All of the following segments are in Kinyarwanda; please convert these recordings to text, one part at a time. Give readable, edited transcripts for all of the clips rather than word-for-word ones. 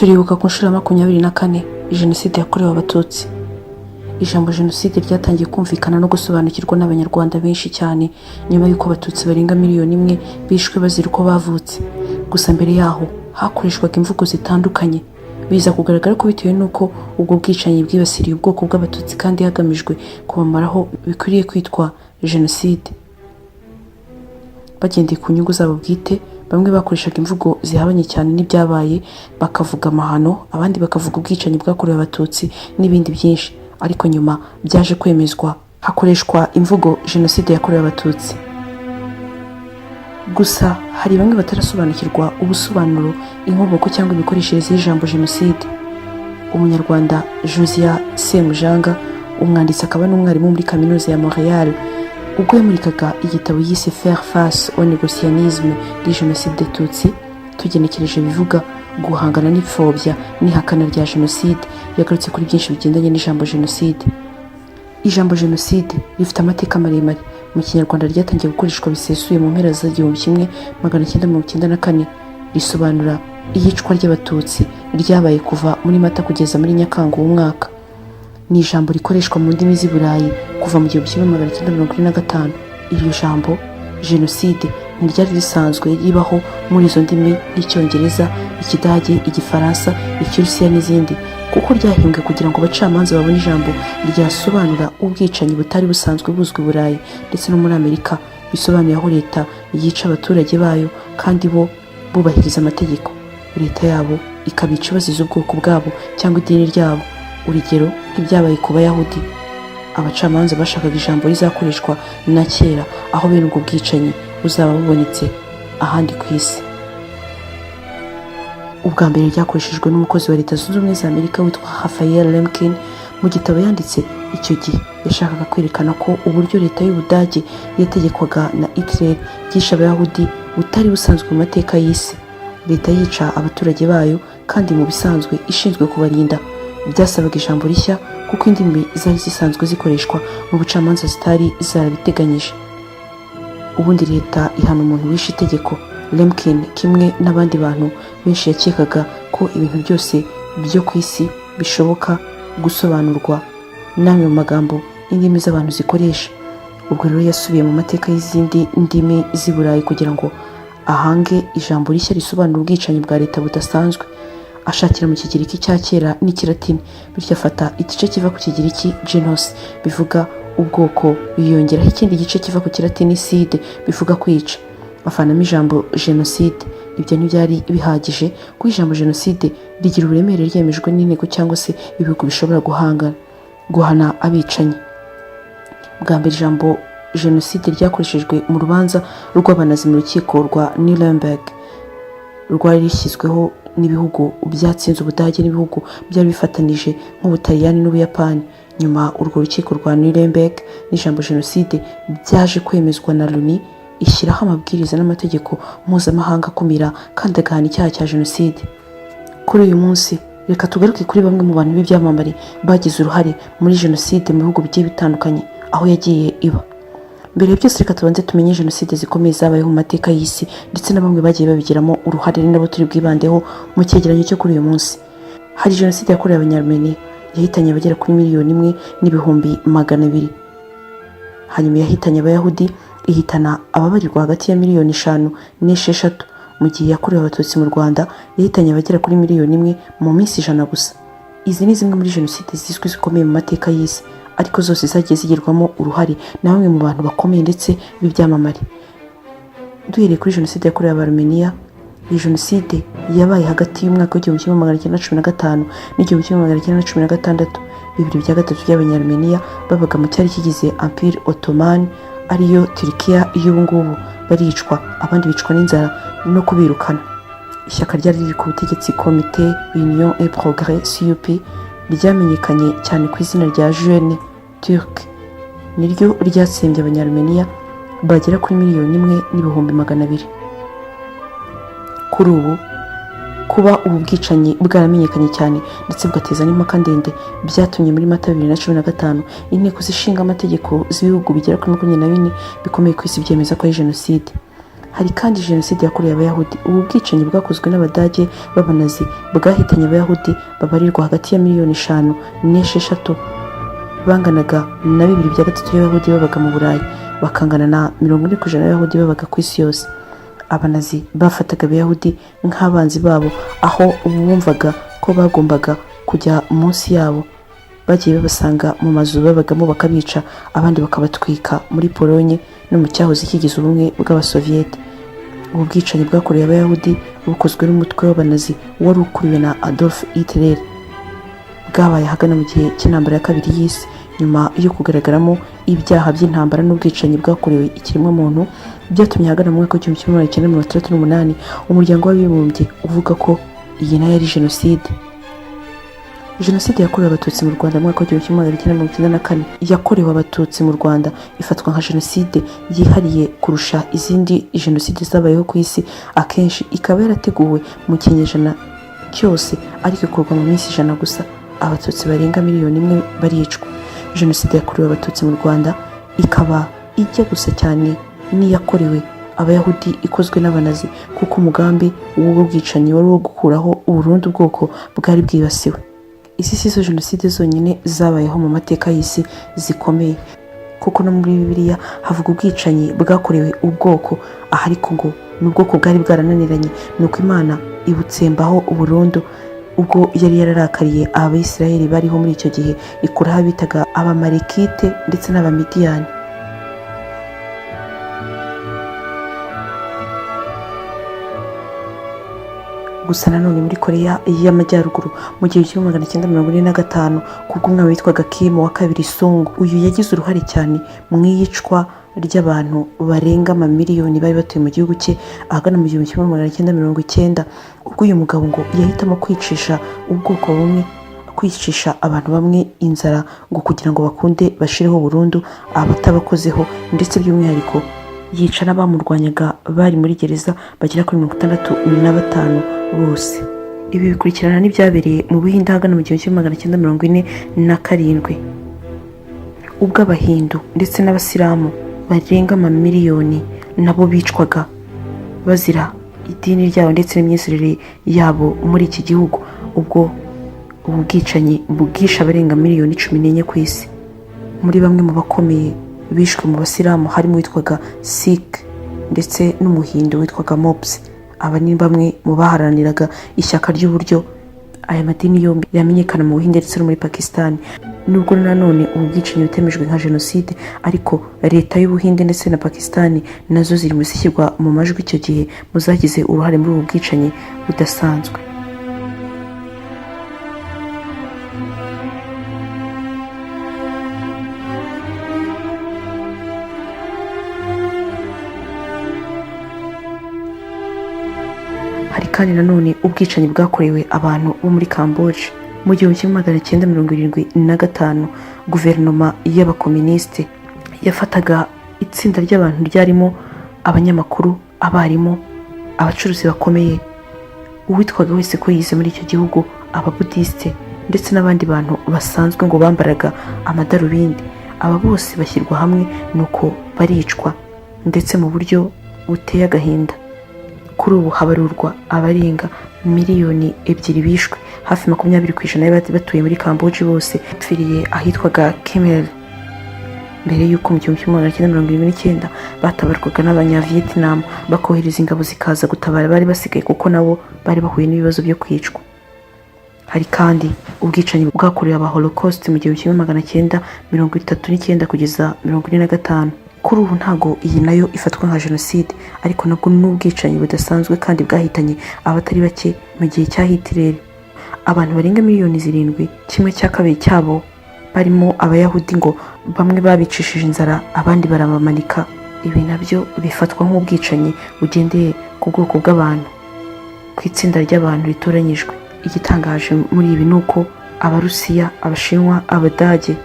turibuka ku nshuro ya 24 jenoside yakorewe abatutsi. Ijambo jenoside ryatangiye kumvikana no gusobanukirwa n'abanyarwanda benshi cyane nyuma y'uko abatutsi barenga miliyoni imwe bishwe bazira uko bavutse. Gusa mbere yaho hakoreshwaga imvugo zitandukanye, biza kugaragara ko bitewe n'uko ubwo bwicanyi bwibasiriye ubwoko bw'abatutsi kandi hagamijwe kubamaraho bikwiriye kwitwa jenoside. Bagendeye ku nyungu zabo bwite, bamwe bakoreshaga imvugo zihabanye cyane n'ibyabaye, bakavuga amahano, abandi bakavuga ubwicanyi bwakorewe abatutsi n'ibindi byinshi. Ariko nyuma byaje kwemezwa hakoreshwa imvugo jenoside yakorewe abatutsi. Gusa hari bamwe batarasobanukirwa ubusobanuro, inkomoko cyangwa imikoreshereze y'ijambo jenoside. Umunyarwanda Josiah Semujanga, umwanditsi akaba n'umwarimu muri kaminuza ya Montreal, ubwo yamurikaga igitabo yise Faire face au négociationnisme de génocide des Tutsi, tugenekereje bivuga guhangana n'ipfobya n'ihakana rya jenoside, yagarutse kuri byinshi bigendanye n'ijambo jenoside. Ijambo jenoside rifite amateka maremare. Mu Kinyarwanda ryatangiye gukoreshwa bisesuye mu mpera za 1994. Risobanura iyicwa ry'abatutsi ryabaye kuva muri Mata kugeza muri Nyakanga uwo mwaka. Ni ijambo rikoreshwa mu ndimi z'i Burayi kuva mu 1945. Iryo jambo jenoside ntiryari risanzwe ribaho muri izo ndimi y'Icyongereza, Ikidage, Igifaransa, Ikirusiya n'izindi, kuko ryahimbwe kugira ngo abacamanza babone ijambo ryasobanura ubwicanyi butari busanzwe buzwi i Burayi ndetse no muri Amerika, bisobanuye aho leta yica abaturage bayo kandi bo bubahiriza amategeko. Leta yabo ikabica bazize ubwoko bwabo cyangwa idini ryabo. Urugero nk'ibyabaye ku Bayahudi. Abacamanza bashakaga ijambo rizakoreshwa na kera aho bene ubwo bwicanyi buzaba bubonetse ahandi ku isi. Ubwa mbere ryakoreshejwe n'umukozi wa Leta Zunze Ubumwe za Amerika witwa Raphael Lemkin. Mu gitabo yanditse icyo gihe yashakaga kwerekana ko uburyo leta y'Ubudage yategekwaga na Hitler yishe Abayahudi butari busanzwe mu mateka y'isi. Leta yica abaturage bayo kandi mu bisanzwe ishinzwe kubarinda. Byasabaga ijambo rishya kuko indimi zari zisanzwe zikoreshwa mu bucamanza zitari zarabiteganyije. Ubundi leta ihana umuntu wishe itegeko. Lemkin kimwe n'abandi bantu benshi yakekaga ko ibintu byose byo ku isi bishoboka gusobanurwa n'amwe mu magambo indimi z'abantu zikoresha. Ubwo rero yasubiye mu mateka y'izindi ndimi z'i Burayi kugira ngo ahange ijambo rishya risobanura ubwicanyi bwa leta budasanzwe. Ashakira mu Kigiriki cya kera n'Ikilatini, bityo afata igice kiva ku Kigiriki genos bivuga ubwoko, biyongeraho ikindi gice kiva ku Kilatini side bivuga kwica. Bafanamo ijambo jenoside. Ibyo ntibyari bihagije kuko ijambo jenoside rigira uburemere ryemejwe n'inteko cyangwa se ibihugu bishobora guhana abicanyi. Bwa mbere ijambo jenoside ryakoreshejwe mu rubanza rw'abanazi mu rukiko rwa Nuremberg, rwari rishyizweho n'ibihugu byatsinze Ubudage n'ibihugu byari bifatanije nk'Ubutaliyani n'Ubuyapani. Nyuma urwo rukiko rwa Nuremberg n'ijambo jenoside byaje kwemezwa na Loni, ishyiraho amabwiriza n'amategeko mpuzamahanga akumira kandi agahana icyaha cya jenoside. Kuri uyu munsi reka tugaruke kuri bamwe mu bantu b'ibyamamare bagize uruhare muri jenoside mu bihugu bigiye bitandukanye aho yagiye iba. Mbere byose reka tubanze tumenye jenoside zikomeye zabayeho mu mateka y'isi ndetse na bamwe bagiye babigiramo uruhare nabo turi bwibandeho mu cyegeranyo cyo kuri uyu munsi. Hari jenoside yakorewe Abanyarmenia yahitanye abagera kuri 1,200,000. Hanyuma yahitanye Abayahudi ihitana ababarirwa hagati ya 5 n'esheshatu miliyoni. Mu gihe yakorewe abatutsi mu Rwanda yahitanye abagera kuri 1,000,000 mu minsi 100 gusa. Izi ni zimwe muri jenoside zizwi zikomeye mu mateka y'isi, ariko zose zagiye zigirwamo uruhare na bamwe mu bantu bakomeye ndetse b'ibyamamare. Duhereye kuri jenoside yakorewe Abarmenia. Iyi jenoside yabaye hagati y'umwaka w'1915 n'1916. 2/3 by'Abanyarmenia babaga mu cyari kigize Empire Ottoman, ariyo Turkiya y'ubu ngubu, baricwa, abandi bicwa n'inzara no kubirukana. Ishyaka ryari riri ku butegetsi Comité Union et Progrès CUP ryamenyekanye cyane ku izina rya Jeune Turk, niryo ryatsembye Abanyarmenia bagera kuri 1,200,000. Kuri ubu kuba ubu bwicanyi bwaramenyekanye cyane ndetse bugateza n'impaka ndende byatumye muri Mata 2015 inteko zishinga amategeko z'ibihugu bigera kuri 24 bikomeye ku isi byemeza ko ari jenoside. hari kandi jenoside yakorewe abayahudi. ubu bwicanyi bwakozwe n'abadage b'abanazi bwahitanye abayahudi babarirwa hagati ya miliyoni 5 n'esheshatu, banganaga na 2/3 y'abayahudi babaga mu Burayi, bakangana na 40% y'abayahudi babaga ku isi yose. Abanazi bafataga abayahudi nk'abanzi babo, aho bumvaga ko bagombaga kujya munsi yabo. Bagiye babasanga mu mazu babagamo bakabica, abandi bakabatwika muri Polonye no mu cyahoze kigize ubumwe bw'Abasoviyete. ubu bwicanyi bwakorewe abayahudi bukozwe n'umutwe w'abanazi wari ukuriwe na Adolf Hitler, bwabaye ahagana mu gihe cy'intambara ya kabiri y'isi, nyuma yo kugaragaramo ibyaha by'intambara n'ubwicanyi bwakorewe ikiremwamuntu. Byatumye ahagana mu mwaka w'1938 umuryango w'abibumbye uvuga ko iyi nayo ari jenoside. Jenoside yakorewe abatutsi mu Rwanda mu mwaka w'1994 yakorewe abatutsi mu Rwanda ifatwa nka jenoside yihariye kurusha izindi jenoside zabayeho ku isi. Akenshi ikaba yarateguwe mu kinyejana cyose, ariko ikorwa mu minsi 100 gusa. Abatutsi barenga miliyoni 1 baricwa. Jenoside yakorewe abatutsi mu Rwanda ikaba ijya gusa cyane n'iyakorewe abayahudi ikozwe n'abanazi, kuko umugambi w'ubwo bwicanyi wari uwo gukuraho burundu ubwoko bwari bwibasiwe. Izi si zo jenoside zonyine zabayeho mu mateka y'isi zikomeye, kuko no muri Bibiliya havuga ubwicanyi bwakorewe ubwoko, ariko ngo n'ubwoko bwari bwarananiranye, nuko Imana ibutsembaho burundu ubwo yari yararakariye Abisirayeli bariho muri icyo gihe, ikuraho abitaga Abamalekite ndetse n'Abamidiyani. Gusa nanone muri Korea y'Amajyaruguru mu gihe cya 1945 kubw'umwami witwaga Kim wa kabiri Sung, uyu yagize uruhare cyane mu iyicwa ry'abantu barenga amamiliyoni bari batuye mu gihugu cye ahagana mu 1990. ubwo uyu mugabo ngo yahitamo kwicisha ubwoko bumwe, kwicisha abantu bamwe inzara ngo kugira ngo bakunde bashireho burundu abatabakozeho, ndetse by'umwihariko yica n'abamurwanyaga bari muri gereza bagera kuri 65 bose. Ibi bikurikirana n'ibyabereye mu Buhinde ahagana mu 1947 ubwo Abahindu ndetse n'Abasilamu barenga amamiliyoni nabo bicwaga bazira idini ryabo ndetse n'imyizerere yabo muri iki gihugu. ubwo ubu bwicanyi bwisha abarenga miliyoni 14 ku isi. Muri bamwe mu bakomeye bishwe mu Basilamu harimo witwaga Sikh ndetse n'umuhindu witwaga Mobs. Aba ni bamwe mu baharaniraga ishyaka ry'uburyo aya madini yombi yamenyekana mu Buhinde ndetse no muri Pakistan. Nubwo nanone ubu bwicanyi butemejwe nka jenoside, ariko leta y'Ubuhinde ndetse na Pakistan nazo ziri mu zishyirwa mu majwi icyo gihe muzagize uruhare muri ubu bwicanyi budasanzwe. Hari kandi nanone ubwicanyi bwakorewe abantu bo muri Cambodia mu 1975. Guverinoma y'abakomuniste yafataga itsinda ry'abantu ryarimo abanyamakuru, abarimu, abacuruzi bakomeye, uwitwaga wese ko yize muri icyo gihugu, ababudiste ndetse n'abandi bantu basanzwe ngo bambaraga amadarubindi. Aba bose bashyirwa hamwe nuko baricwa, ndetse mu buryo buteye agahinda. Kuri ubu habarurwa abarenga miliyoni 2 bishwe, hafi 20% y'abari batuye muri Cambodia bose bapfiriye ahitwaga Khmer, mbere y'uko mu 1979 batabarwaga n'Abanyavietnam bakohereza ingabo zikaza gutabara bari basigaye, kuko nabo bari bahuye n'ibibazo byo kwicwa. Hari kandi ubwicanyi bwakorewe aba Holocaust mu 1939 kugeza 1945. Kuri ubu ntago iyi nayo ifatwa nka jenoside, ariko nabwo n'ubwicanyi budasanzwe kandi bwahitanye abatari bake mu gihe cya Hitler. Abantu barenga miliyoni 7, kimwe cya kabiri cyabo barimo abayahudi, ngo bamwe babicishije inzara abandi barabamanika. Ibi nabyo bifatwa nk'ubwicanyi bugendeye ku bwoko bw'abantu, ku itsinda ry'abantu ritoranyijwe. Igitangaje muri ibi nuko Abarusiya, Abashinwa, Abadage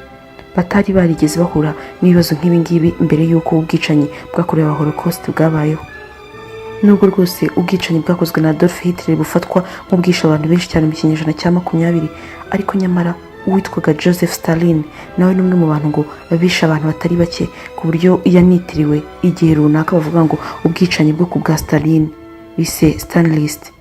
batari barigeze bahura n'ibibazo nk'ibi ngibi mbere y'uko ubwicanyi bwakorewe Holocaust bwabayeho. Nubwo rwose ubwicanyi bwakozwe na Adolf Hitler bufatwa nk'ubwisha abantu benshi cyane mu kinyejana cya 20, ariko nyamara uwitwaga Joseph Stalin nawe ni umwe mu bantu ngo bishe abantu batari bake ku buryo yanitiriwe igihe runaka bavuga ngo ubwicanyi bwo ku bwa Stalin bise Stalinist.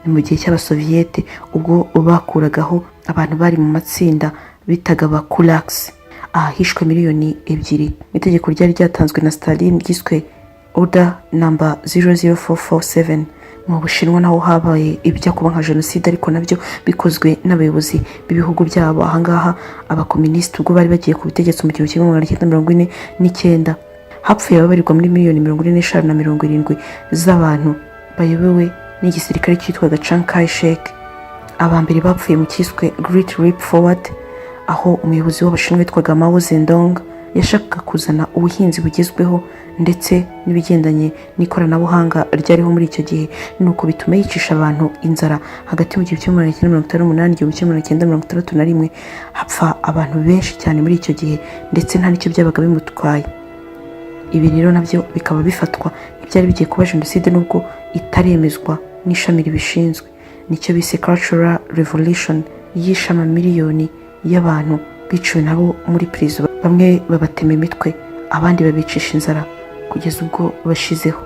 Ni mu gihe cy'abasoviyete ubwo bakuragaho abantu bari mu matsinda bitaga ba kulaks, ahishwe miliyoni 2. Itegeko ryari ryatanzwe na Stalin ryiswe Order number 00447. Mu Bushinwa naho habaye ibijya kuba nka jenoside ariko nabyo bikozwe n'abayobozi b'ibihugu byabo. Ahangaha abakomunisiti ubwo bari bagiye ku butegetsi mu 1949 hapfuye ababarirwa muri miliyoni 45 na 70 z'abantu bayobewe n'igisirikare cyitwaga Chiang Kai-shek. Abambere bapfuye mu cyiswe Great Leap Forward, aho umuyobozi w'Abashinwa witwaga Mao Zedong yashakaga kuzana ubuhinzi bugezweho ndetse n'ibigendanye n'ikoranabuhanga ryariho muri icyo gihe, nuko bituma yicisha abantu inzara hagati mu 1958 1961 hapfa abantu benshi cyane muri icyo gihe ndetse nta nicyo byabaga bimutwaye. Ibi rero nabyo bikaba bifatwa ibyari bigiye kuba jenoside nubwo itaremezwa n'ishami ribishinzwe. Nicyo bise Cultural Revolution, yishe amamiliyoni y'abantu biciwe nabo muri prison, bamwe babatema imitwe abandi babicisha inzara kugeza ubwo bashizeho.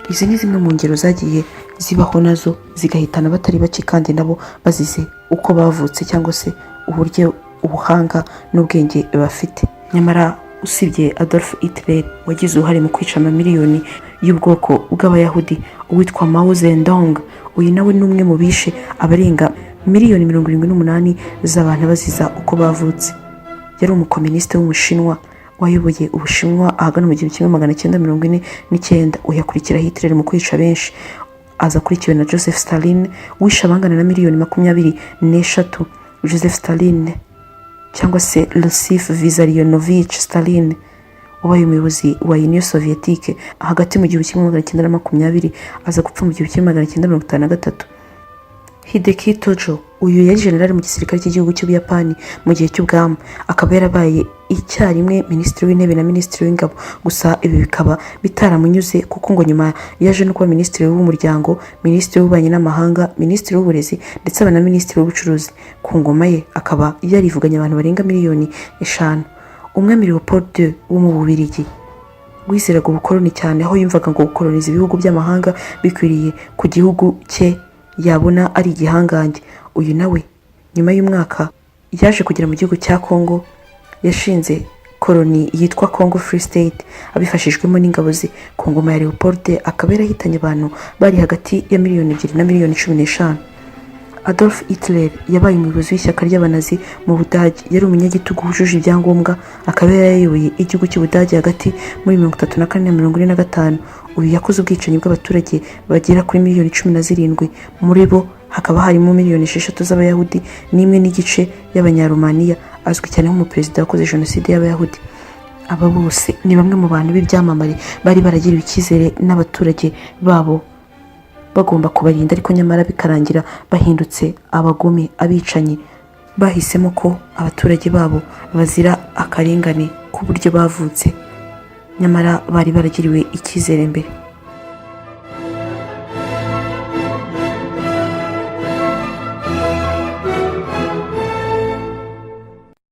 Izi ni zimwe mu ngero zagiye zibaho nazo zigahitana batari bake kandi nabo bazize uko bavutse cyangwa se uburyo ubuhanga n'ubwenge bafite. Nyamara usibye Adolf Hitler wagize uruhare mu kwica amamiliyoni y'ubwoko bw'abayahudi, uwitwa Mao Zedong uyu nawe ni umwe mu bishe abarenga miliyoni 78 z'abantu baziza uko bavutse. Yari umukomunisite w'umushinwa wayoboye Ubushinwa ahagana mu 1949. Uyakurikira Hitler mu kwica benshi, aza kurikiwe na Joseph Stalin wishe abangana na miliyoni 23. Joseph Stalin cyangwa se Losif Vissarionovich Stalin wabaye umuyobozi wa Union Soviétique hagati mu 1920 aza gupfa mu 1953. Hideki Tojo uyu yari general mu gisirikare cy'igihugu cy'Ubuyapani mu gihe cy'ubwami, akaba yarabaye icyarimwe minisitiri w'intebe na minisitiri w'ingabo. Gusa ibi bikaba bitaramunyuze kuko ngo nyuma yaje no kuba minisitiri w'umuryango, minisitiri w'ububanyi n'amahanga, minisitiri w'uburezi ndetse aba na minisitiri w'ubucuruzi. Ku ngoma ye akaba yarivuganye abantu barenga miliyoni 5. Umwami Leopold II wo mu Bubiligi wizeraga ubukoloni cyane, aho yumvaga ngo gukoloniza ibihugu by'amahanga bikwiriye ku gihugu cye yabona ari igihangange. Uyu nawe nyuma y'umwaka yaje kugera mu gihugu cya Congo, yashinze koloni yitwa Congo Free State abifashijwemo n'ingabo ze. Ku ngoma ya Leopold akaba yarahitanye abantu bari hagati ya miliyoni 2 na miliyoni 15. Adolf Hitler yabaye umuyobozi w'ishyaka ry'abanazi mu Budage. Yari umunyagitugu wujuje ibyangombwa, akaba yarayoboye igihugu cy'Ubudage hagati muri 1934 na 1945. Uyu yakoze ubwicanyi bw'abaturage bagera kuri miliyoni 17. Muri bo hakaba harimo miliyoni 6 z'abayahudi n'imwe n'igice y'abanyaromaniya. Azwi cyane nk'umuperezida wakoze jenoside y'abayahudi. Aba bose ni bamwe mu bantu b'ibyamamare bari baragiriwe icyizere n'abaturage babo bagomba kubarinda, ariko nyamara bikarangira bahindutse abagome, abicanyi. Bahisemo ko abaturage babo bazira akarengane ku buryo bavutse, nyamara bari baragiriwe icyizere mbere.